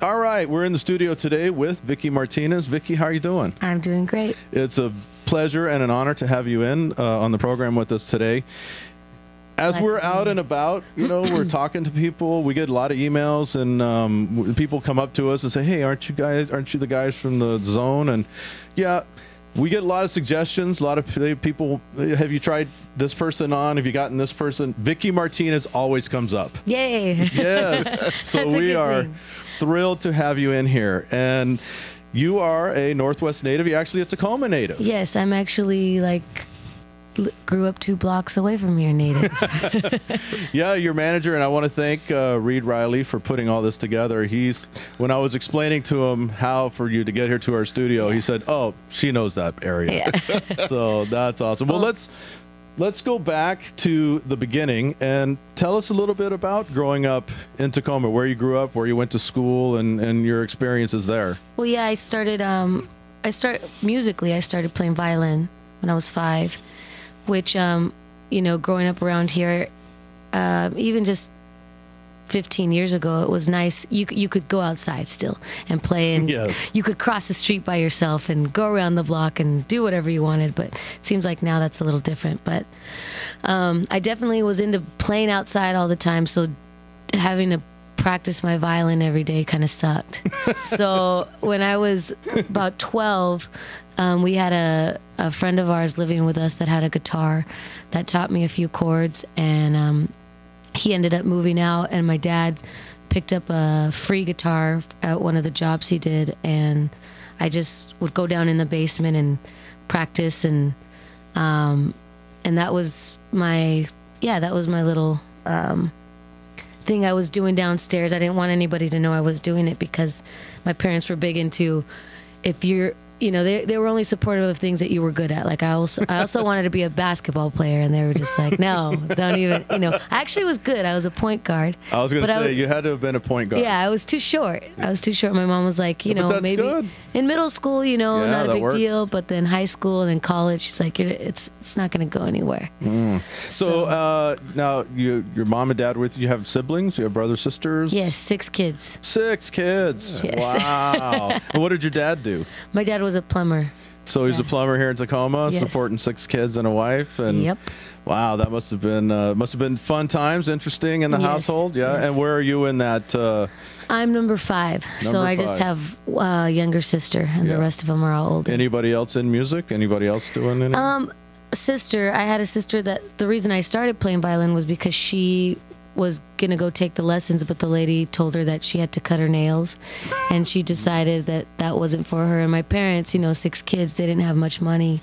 All right, we're in the studio today with Vicci Martinez. Vicci, how are you doing? I'm doing great. It's a pleasure and an honor to have you in on the program with us today. As we're out and about, you know, we're talking to people. We get a lot of emails, and people come up to us and say, "Hey, aren't you the guys from the Zone?" And yeah, we get a lot of suggestions. A lot of people, have you tried this person on? Have you gotten this person? Vicci Martinez always comes up. Yay! Yes. So we are thrilled to have you in here. And you are a Northwest native. You're actually a Tacoma native. Yes, I'm actually grew up 2 blocks away from your native. Yeah, your manager, and I want to thank Reed Riley for putting all this together. When I was explaining to him how for you to get here to our studio, he said, "Oh, she knows that area." Yeah. So that's awesome. Well, let's go back to the beginning and tell us a little bit about growing up in Tacoma, where you grew up, where you went to school, and your experiences there. Well, yeah, I started musically. I started playing violin when I was 5. Which, you know, growing up around here, even just 15 years ago, it was nice. You could go outside still and play, and yes, you could cross the street by yourself and go around the block and do whatever you wanted. But it seems like now that's a little different. But I definitely was into playing outside all the time, so having to practice my violin every day kind of sucked. So when I was about 12, we had a friend of ours living with us that had a guitar that taught me a few chords, and he ended up moving out, and my dad picked up a free guitar at one of the jobs he did, and I just would go down in the basement and practice, and that was my little thing I was doing downstairs. I didn't want anybody to know I was doing it because my parents were big into, if you're, you know, they were only supportive of things that you were good at. Like I also wanted to be a basketball player, and they were just like, no, don't even, you know. I actually was good. I was a point guard. I was going to say, you had to have been a point guard. Yeah, I was too short. I was too short. My mom was like, you know, maybe good. In middle school, you know, Yeah, not a big works. deal, but then high school and then college, she's like, it's not going to go anywhere. So now your mom and dad with you, have siblings? You have brothers, sisters? Yes, 6 kids. 6 kids. Yes. Wow. And what did your dad do? My dad was a plumber. So he's a plumber here in Tacoma, Yes. supporting 6 kids and a wife. And Yep. wow, that must have been fun times, interesting in the household. Yeah. Yes. And where are you in that? I'm number 5, so I just have a younger sister, and the rest of them are all older. Anybody else in music? Anybody else doing anything? Sister. I had a sister that the reason I started playing violin was because she was gonna go take the lessons, but the lady told her that she had to cut her nails, and she decided that wasn't for her. And my parents, you know, 6 kids, they didn't have much money,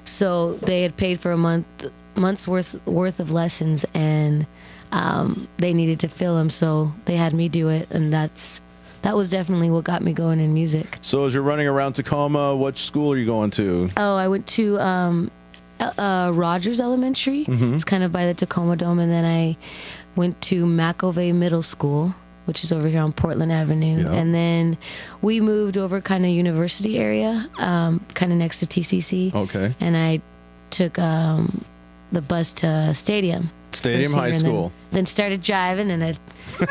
so they had paid for a month's worth of lessons, and they needed to fill them, so they had me do it, and that was definitely what got me going in music. So as you're running around Tacoma, what school are you going to? Oh, I went to Rogers Elementary. It's kind of by the Tacoma Dome, and then I went to McElvey Middle School, which is over here on Portland Avenue. Yep. And then we moved over kind of university area, kind of next to TCC. Okay. And I took the bus to Stadium High School. Then started driving, and I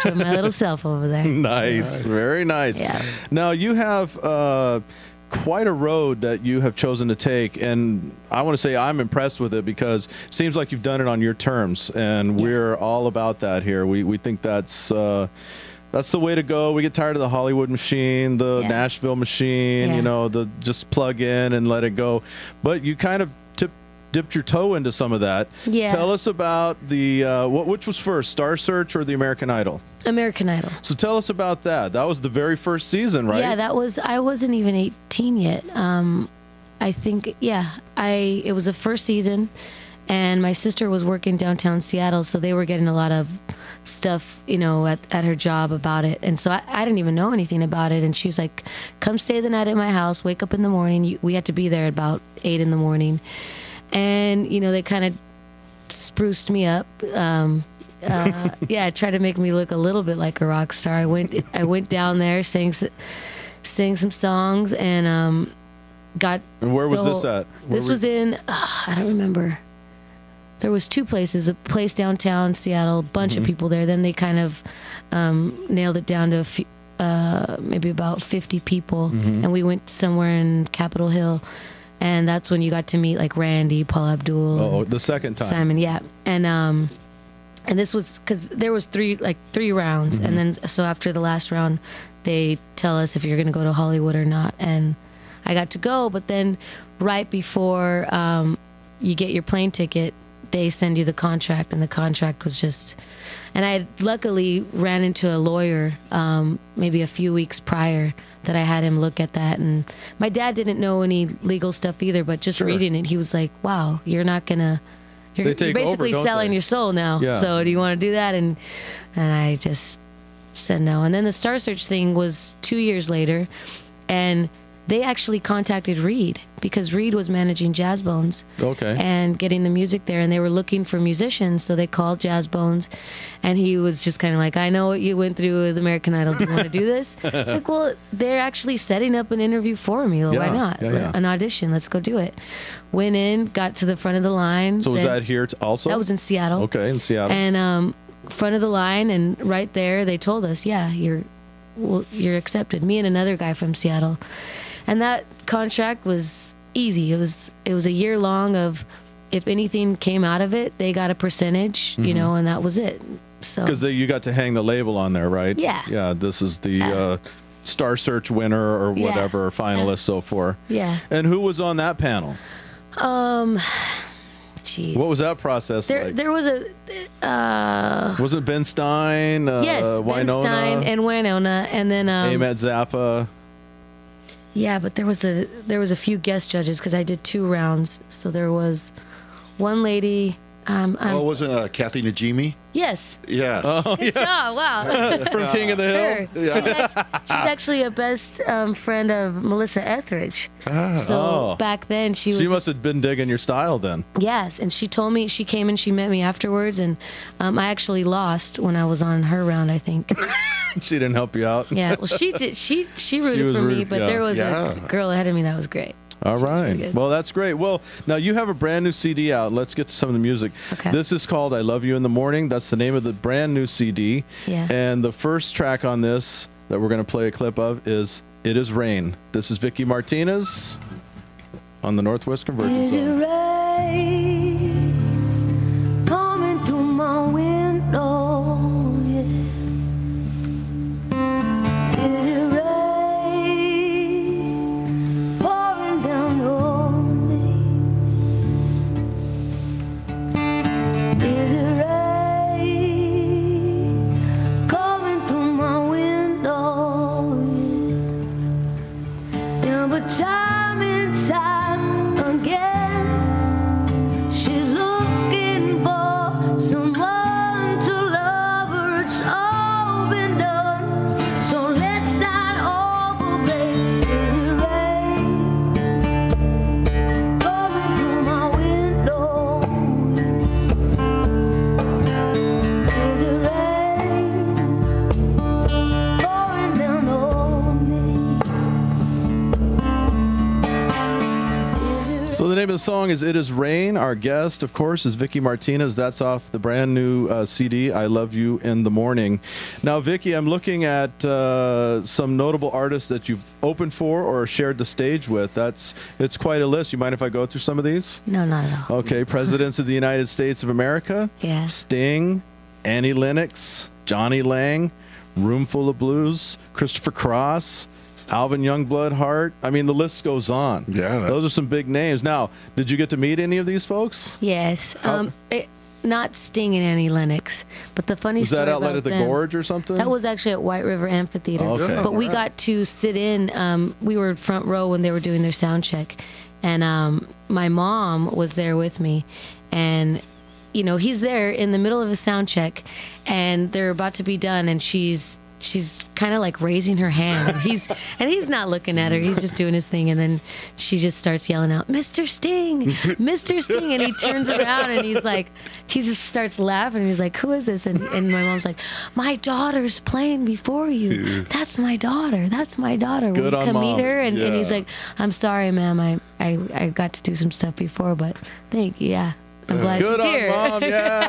drove my little self over there. Nice. Very nice. Yeah. Now you have quite a road that you have chosen to take, and I want to say I'm impressed with it because it seems like you've done it on your terms, and we're all about that here. We think that's the way to go. We get tired of the Hollywood machine, the Nashville machine, you know, the just plug in and let it go. But you kind of dipped your toe into some of that. Yeah. Tell us about the which was first, Star Search or the American Idol? American Idol. So tell us about that. That was the very first season, right? Yeah, I wasn't even 18 yet. I think, it was the first season, and my sister was working downtown Seattle, so they were getting a lot of stuff, you know, at her job about it. And so I didn't even know anything about it. And she's like, come stay the night at my house, wake up in the morning. We had to be there at about 8 in the morning. And, you know, they kind of spruced me up. Tried to make me look a little bit like a rock star. I went down there, sang some songs, and got. And where was this at? This was in, I don't remember. There was 2 places, a place downtown Seattle, a bunch of people there. Then they kind of nailed it down to maybe about 50 people, and we went somewhere in Capitol Hill, and that's when you got to meet like Randy, Paul Abdul. Oh, the second time. Simon, yeah, and this was because there was three rounds, and then so after the last round, they tell us if you're gonna go to Hollywood or not, and I got to go, but then right before you get your plane ticket, they send you the contract, and the contract was just, and I luckily ran into a lawyer maybe a few weeks prior that I had him look at that, and my dad didn't know any legal stuff either, but just reading it, he was like, wow, you're basically selling your soul now. Yeah. So do you want to do that? And I just said no. And then the Star Search thing was 2 years later, and they actually contacted Reed because Reed was managing Jazz Bones and getting the music there, and they were looking for musicians, so they called Jazz Bones, and he was just kind of like, I know what you went through with American Idol. Do you want to do this? It's like, well, they're actually setting up an interview for me. Well, why not? An audition. Let's go do it. Went in, got to the front of the line. So was that here also? That was in Seattle. Okay, in Seattle. And front of the line, and right there, they told us, yeah, you're accepted. Me and another guy from Seattle. And that contract was easy. It was a year long of, if anything came out of it, they got a percentage, you know, and that was it. So because you got to hang the label on there, right? Yeah. Yeah. This is the Star Search winner or whatever, or finalist so far. Yeah. And who was on that panel? Jeez. What was that process like? There was a. Was it Ben Stein? Yes, Winona, Ben Stein and Winona, and then Ahmet Zappa. Yeah, but there was a few guest judges because I did 2 rounds. So there was one lady. Wasn't Kathy Najimy? Yes. Yes. Oh, Good job. Wow. From King of the Hill. Yeah. She's actually a best friend of Melissa Etheridge. So back then she was. She must have been digging your style then. Yes, and she told me, she came and she met me afterwards, and I actually lost when I was on her round, I think. She didn't help you out. Yeah, well, she did. She rooted for me, but there was a girl ahead of me that was great. All right. Well, that's great. Well, now you have a brand new CD out. Let's get to some of the music. Okay. This is called I Love You in the Morning. That's the name of the brand new CD. Yeah. And the first track on this that we're going to play a clip of is It Is Rain. This is Vicci Martinez on the Northwest Convergence Zone. Is it rain coming through my window? Yeah. Is it time and time again, she's looking for someone to love her. It's all been done, so let's start over, babe. Is it rain coming through my window? Is it rain pouring down on me? So the name of the song is It Is Rain. Our guest, of course, is Vicci Martinez. That's off the brand new CD, I Love You in the Morning. Now, Vicci, I'm looking at some notable artists that you've opened for or shared the stage with. It's quite a list. You mind if I go through some of these? No, not at all. Okay. Presidents of the United States of America. Yeah. Sting, Annie Lennox, Johnny Lang, Roomful of Blues, Christopher Cross, Alvin Youngblood Hart. I mean, the list goes on. Yeah. Those are some big names. Now, did you get to meet any of these folks? Yes. Not Sting and Annie Lennox, but the funny story Was that outlet about at the them, Gorge or something? That was actually at White River Amphitheater. Okay. But we got to sit in. We were front row when they were doing their sound check, and my mom was there with me, and you know, he's there in the middle of a sound check, and they're about to be done, and she's kind of like raising her hand, and he's not looking at her. He's just doing his thing, and then she just starts yelling out, "Mr. Sting, Mr. Sting!" And he turns around and he just starts laughing. He's like, "Who is this?" And my mom's like, "My daughter's playing before you. That's my daughter. That's my daughter. Will Good you on come Mom. meet her?" And Yeah. he's like, "I'm sorry, ma'am. I got to do some stuff before, but thank you. Yeah, I'm glad Good she's on here." Mom. Yeah.